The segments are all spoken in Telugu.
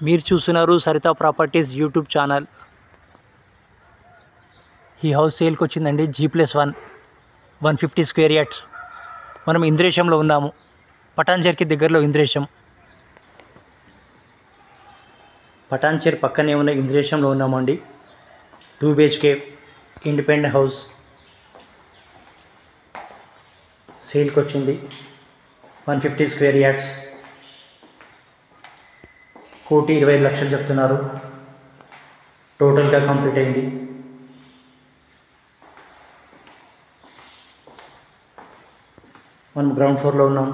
మీరు చూస్తున్నారు సరిత ప్రాపర్టీస్ యూట్యూబ్ ఛానల్. ఈ హౌస్ సేల్కి వచ్చిందండి. G+1 150 square yards. మనం ఇంద్రేశంలో ఉన్నాము. పటాన్చెరుకి దగ్గరలో ఇంద్రేశం. పటాన్చెరు పక్కనే ఉన్న ఇంద్రేశంలో ఉన్నామండి. 2 BHK ఇండిపెండెంట్ హౌస్ సేల్కి వచ్చింది. 150 స్క్వేర్ యార్డ్స్. 1,20,00,000 చెప్తున్నారు. టోటల్గా కంప్లీట్ అయింది. మనం గ్రౌండ్ ఫ్లోర్లో ఉన్నాం.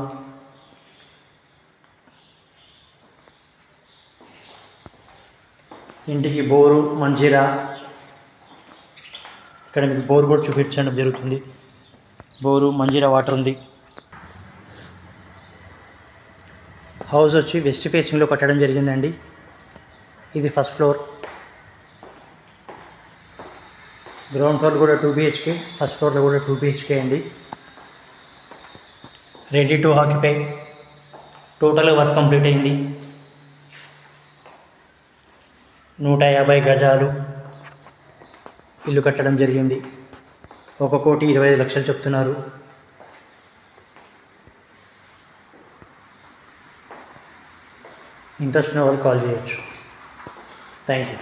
ఇంటికి బోరు, మంజీరా, ఇక్కడ మీకు బోర్ కూడా చూపించడం జరుగుతుంది. బోరు, మంజీరా వాటర్ ఉంది. హౌస్ వచ్చి వెస్ట్ ఫేసింగ్లో కట్టడం జరిగిందండి. ఇది ఫస్ట్ ఫ్లోర్. గ్రౌండ్ ఫ్లోర్ కూడా 2 BHK, ఫస్ట్ ఫ్లోర్లో కూడా 2 BHK అండి. Ready to occupy. Total work complete అయింది. 150 గజాలు ఇల్లు కట్టడం జరిగింది. 1,25,00,000 చెప్తున్నారు. ఇంట్రెస్ట్ ఉన్న వాళ్ళు కాల్ చేయొచ్చు. Thank you.